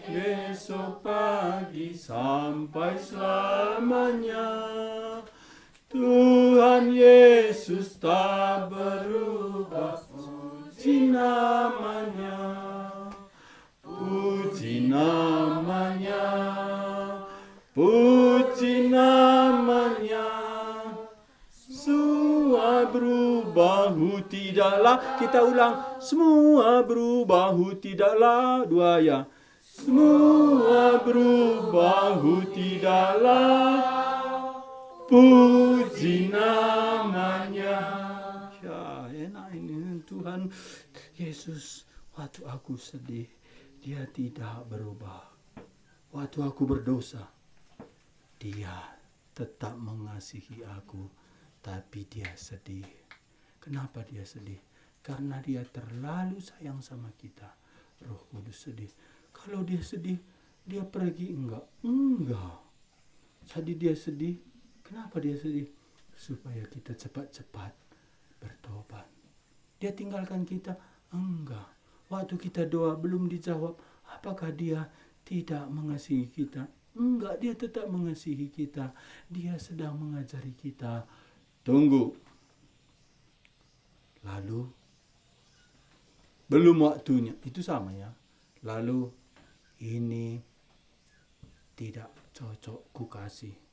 Besok pagi sampai selamanya. Tuhan Yesus tak berubah. Puji namanya, puji namanya, puji namanya. Semua berubah tidaklah. Kita ulang. Semua berubah tidaklah. 2 ya. Semua berubah tidaklah. Puji namanya. Ya, enak ini Tuhan Yesus. Waktu aku sedih, dia tidak berubah. Waktu aku berdosa, dia tetap mengasihi aku. Tapi dia sedih. Kenapa dia sedih? Karena dia terlalu sayang sama kita. Roh Kudus sedih. Kalau dia sedih, dia pergi enggak? Enggak. Jadi dia sedih. Kenapa dia sedih? Supaya kita cepat-cepat bertobat. Dia tinggalkan kita? Enggak. Waktu kita doa belum dijawab, apakah dia tidak mengasihi kita? Enggak, dia tetap mengasihi kita. Dia sedang mengajari kita. Tunggu. Lalu, belum waktunya. Itu sama ya. Lalu, ini tidak cocok ku kasih.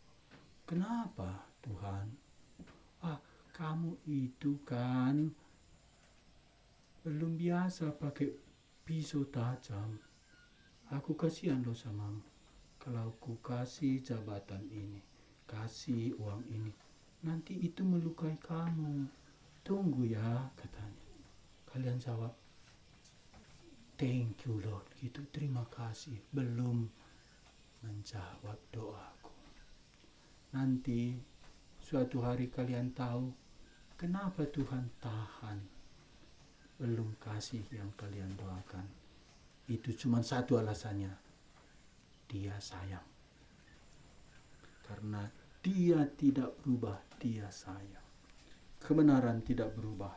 Kenapa Tuhan? Kamu itu kan belum biasa pakai pisau tajam. Aku kasihan loh sama kalau ku kasih jabatan ini. kasih uang ini. Nanti itu melukai kamu. Tunggu ya, katanya. Kalian jawab, thank you Lord, gitu, terima kasih. Belum menjawab doaku. Nanti suatu hari kalian tahu kenapa Tuhan tahan belum kasih yang kalian doakan. Itu cuma satu alasannya. Dia sayang. Karena dia tidak berubah, dia sayang. Kebenaran tidak berubah.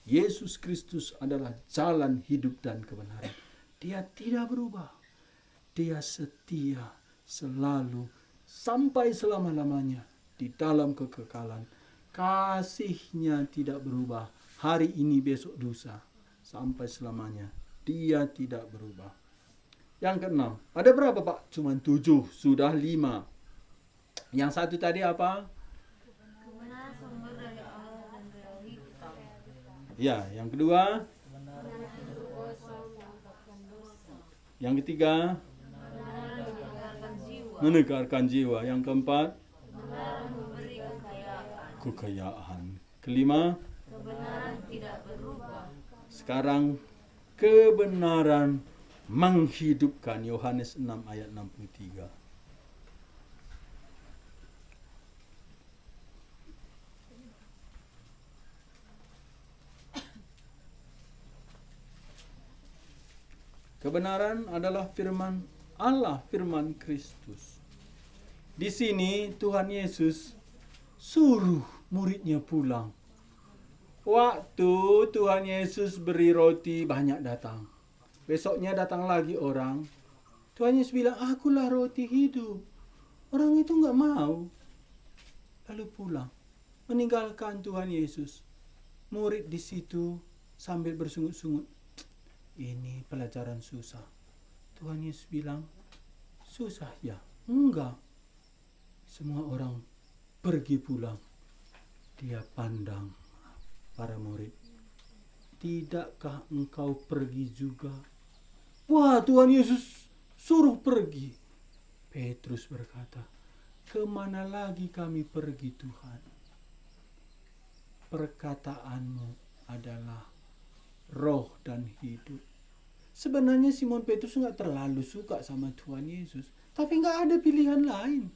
Yesus Kristus adalah jalan hidup dan kebenaran. Dia tidak berubah. Dia setia selalu sampai selama-lamanya di dalam kekekalan. Kasih-Nya tidak berubah. Hari ini, besok, lusa, sampai selamanya. Dia tidak berubah. Yang keenam, ada berapa Pak? Cuma 7, sudah 5. Yang satu tadi apa? Kebenaran sumber dari Allah dan realitas. Ya, yang kedua. Yang ketiga, menegarkan jiwa. Yang keempat, Memberi kekayaan. kekayaan. Kelima, Kebenaran tidak berubah. sekarang kebenaran menghidupkan. Yohanes 6 ayat 63. Kebenaran adalah firman Allah, firman Kristus. Di sini Tuhan Yesus suruh muridnya pulang. Waktu Tuhan Yesus beri roti, banyak datang. Besoknya datang lagi orang. Tuhan Yesus bilang, akulah roti hidup. Orang itu enggak mau. Lalu pulang. Meninggalkan Tuhan Yesus. Murid di situ sambil bersungut-sungut. Ini pelajaran susah. Tuhan Yesus bilang, susah ya? Enggak. Semua orang pergi pulang. Dia pandang para murid. Tidakkah engkau pergi juga? Wah, Tuhan Yesus suruh pergi. Petrus berkata, kemana lagi kami pergi Tuhan? Perkataanmu adalah roh dan hidup. Sebenarnya Simon Petrus nggak terlalu suka sama Tuhan Yesus, tapi nggak ada pilihan lain.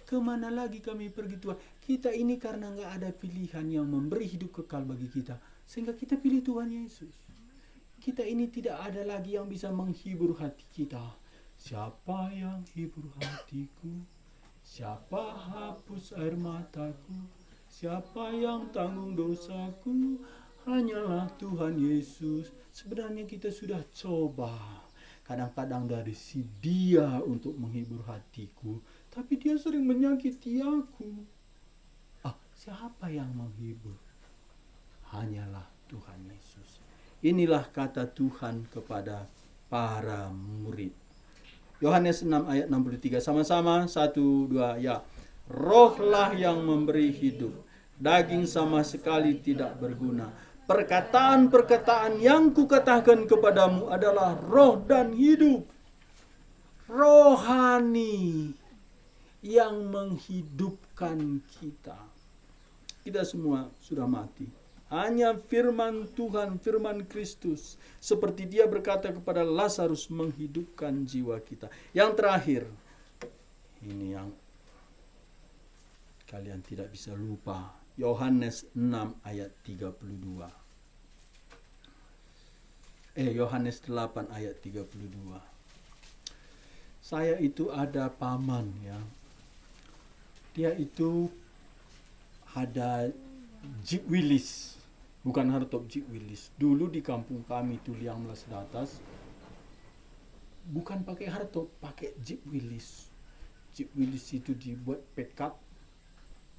Kemana lagi kami pergi Tuhan? Kita ini karena nggak ada pilihan yang memberi hidup kekal bagi kita, sehingga kita pilih Tuhan Yesus. Kita ini tidak ada lagi yang bisa menghibur hati kita. Siapa yang hibur hatiku? Siapa hapus air mataku? Siapa yang tanggung dosaku? Hanyalah Tuhan Yesus. Sebenarnya kita sudah coba kadang-kadang dari si Dia untuk menghibur hatiku, tapi Dia sering menyakiti aku. Siapa yang menghibur? Hanyalah Tuhan Yesus. Inilah kata Tuhan kepada para murid. Yohanes 6 ayat 63. Sama-sama 1, 2 ya. Rohlah yang memberi hidup. Daging sama sekali tidak berguna. Perkataan-perkataan yang kukatakan kepadamu adalah roh dan hidup. Rohani yang menghidupkan kita. Kita semua sudah mati. Hanya firman Tuhan, firman Kristus, seperti Dia berkata kepada Lazarus, menghidupkan jiwa kita. Yang terakhir, ini yang kalian tidak bisa lupa. Yohanes 6 ayat 32. Yohanes 8 ayat 32. Saya itu ada paman ya. Dia itu ada Jeep Willys, bukan hardtop, Jeep Willys. Dulu di kampung kami itu Liang Melas Datas, bukan pakai hardtop, pakai Jeep Willys. Jeep Willys itu dibuat pickup,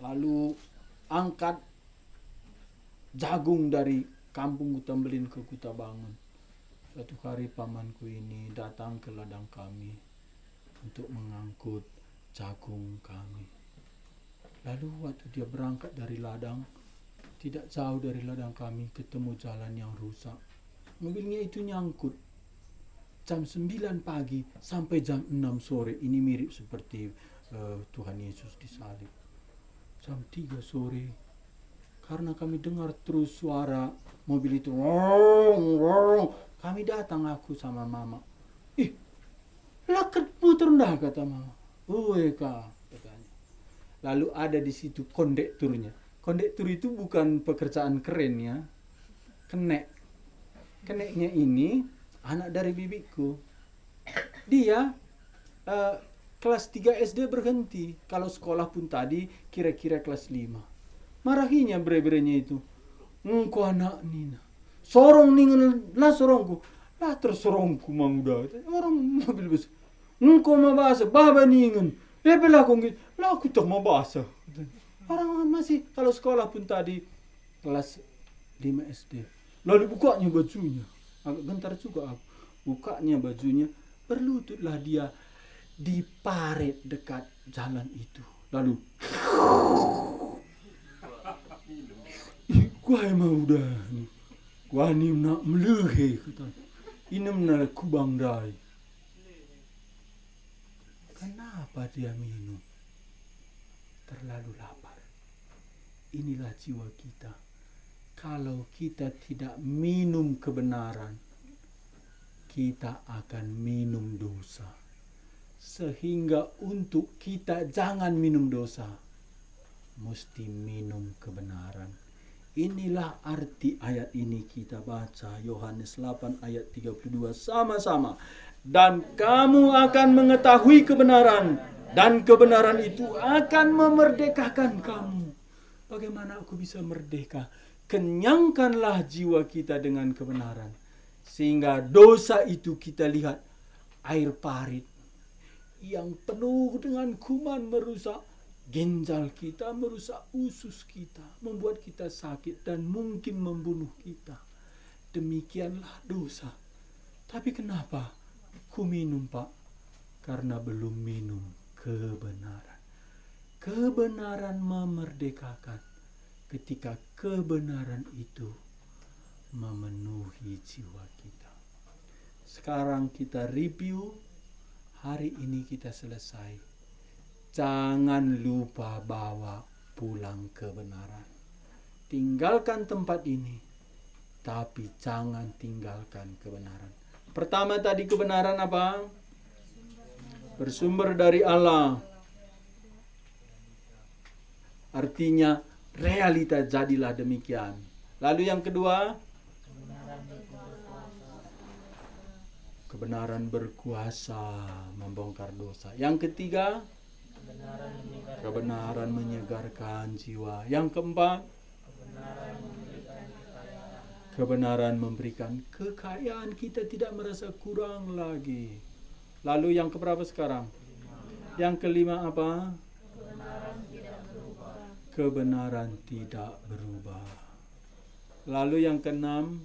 lalu angkat jagung dari kampung Kutambelin ke Kutabangun. Suatu hari pamanku ini datang ke ladang kami untuk mengangkut jagung kami. Lalu waktu dia berangkat dari ladang, tidak jauh dari ladang kami ketemu jalan yang rusak. Mobilnya itu nyangkut. Jam 9 pagi sampai jam 6 sore. Ini mirip seperti Tuhan Yesus disalib. jam 3 sore. Karena kami dengar terus suara mobil itu. Rong, rong. Kami datang, aku sama mama. Ih, laket puter dah, kata mama. Kak, katanya. Lalu ada di situ kondekturnya. Kondektur itu bukan pekerjaan keren ya. Keneknya ini anak dari bibiku. Dia kelas 3 SD berhenti. Kalau sekolah pun tadi kira-kira kelas 5. Marahinya bre-brenya itu. Engkau anak Nina. Sorong ningen lah sorongku. Lah tersorongku mang udah. Orang mobil bus. Engkau mau bahasa. Baba ningen. Lepe lah kong gitu. Lah aku tak mau bahasa. Orang masih kalau sekolah pun tadi kelas 5 SD. Lalu bukanya bajunya. Agak gentar juga aku. Bukanya bajunya. Berlututlah dia di parit dekat jalan itu. Lalu gua emang udah nih. Gua ni nak melehe kata. Inem nak kubang dai. Kenapa dia minum? Terlalu lapar. Inilah jiwa kita. Kalau kita tidak minum kebenaran, kita akan minum dosa. Sehingga untuk kita jangan minum dosa, mesti minum kebenaran. Inilah arti ayat ini kita baca Yohanes 8 ayat 32 sama-sama. Dan kamu akan mengetahui kebenaran, dan kebenaran itu akan memerdekakan kamu. Bagaimana aku bisa merdeka? Kenyangkanlah jiwa kita dengan kebenaran. Sehingga dosa itu kita lihat air parit yang penuh dengan kuman merusak ginjal kita, merusak usus kita, membuat kita sakit dan mungkin membunuh kita. Demikianlah dosa. Tapi kenapa ku minum, Pak? Karena belum minum kebenaran. Kebenaran memerdekakan ketika kebenaran itu memenuhi jiwa kita. Sekarang kita review. Hari ini kita selesai. Jangan lupa bawa pulang kebenaran. Tinggalkan tempat ini, tapi jangan tinggalkan kebenaran. Pertama tadi kebenaran apa? Bersumber dari Allah. Artinya realita jadilah demikian. Lalu yang kedua, kebenaran berkuasa membongkar dosa. Yang ketiga, kebenaran menyegarkan jiwa. Yang keempat, kebenaran memberikan kekayaan. Kita tidak merasa kurang lagi. Lalu yang keberapa sekarang? Yang kelima apa? Kebenaran tidak berubah. Lalu yang keenam,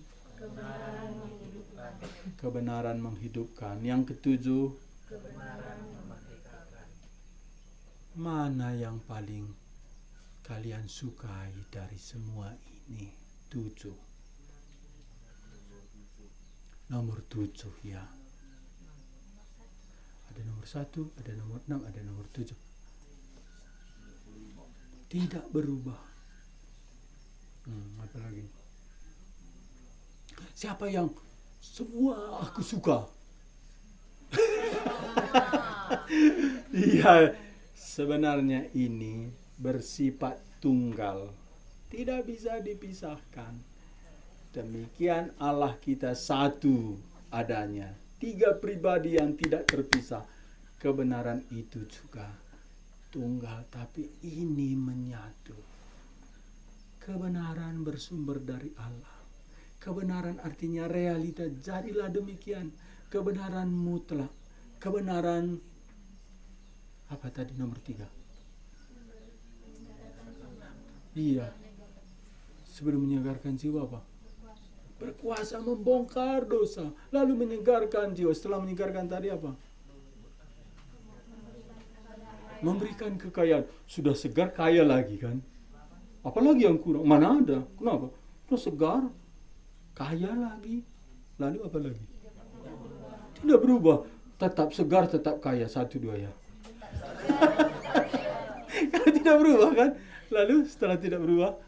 kebenaran menghidupkan. Yang ketujuh, mana yang paling kalian sukai dari semua ini? 7. Nomor 7 ya. Ada nomor 1, ada nomor 6, ada nomor 7. Tidak berubah. Apa lagi? Siapa yang semua aku suka? Iya, sebenarnya ini bersifat tunggal. Tidak bisa dipisahkan. Demikian Allah kita satu adanya. 3 pribadi yang tidak terpisah. Kebenaran itu juga tunggal, tapi ini menyatu. Kebenaran bersumber dari Allah. Kebenaran artinya realita, jadilah demikian. Kebenaran mutlak. Kebenaran apa tadi nomor 3? Iya. Sebelum menyegarkan jiwa apa? Berkuasa membongkar dosa. Lalu menyegarkan jiwa. Setelah menyegarkan tadi apa? Memberikan kekayaan. Sudah segar, kaya lagi kan? Apalagi yang kurang? Mana ada? Kenapa? Sudah segar, kaya lagi. Lalu apa lagi? Tidak berubah. Tetap segar, tetap kaya. 1, 2 ya. Kalau tidak berubah kan? Lalu setelah tidak berubah,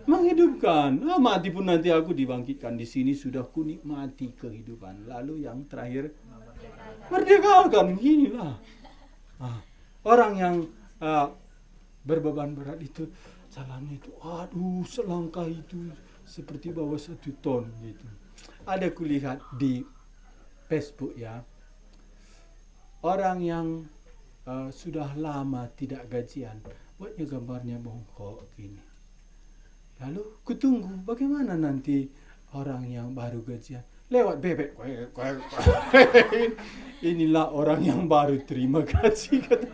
menghidupkan. Mati pun nanti aku dibangkitkan. Di sini sudah kunikmati kehidupan. Lalu yang terakhir, merdekakan. Inilah orang yang berbeban berat itu, jalannya itu, aduh, selangkah itu seperti bawa 1 ton gitu. Ada kulihat di Facebook ya, orang yang sudah lama tidak gajian, buatnya gambarnya bongkok gini. Lalu kutunggu bagaimana nanti orang yang baru gajian lewat bebek. Inilah orang yang baru terima gaji, kata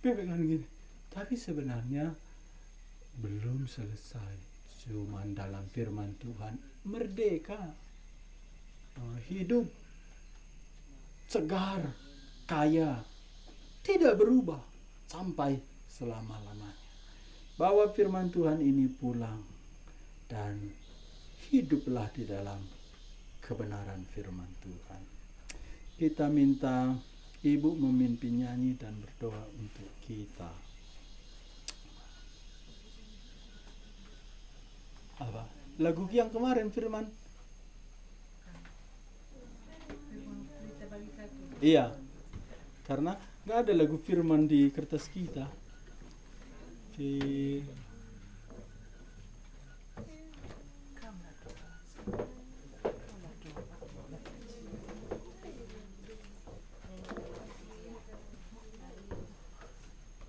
bebek kan gini. Tapi sebenarnya belum selesai. Cuman dalam firman Tuhan merdeka, hidup segar, kaya, tidak berubah sampai selama-lamanya. Bawa firman Tuhan ini pulang dan hiduplah di dalam kebenaran firman Tuhan. Kita minta Ibu memimpin nyanyi dan berdoa untuk kita. Apa? Lagu yang kemarin firman? Iya. Karena nggak ada lagu firman di kertas kita.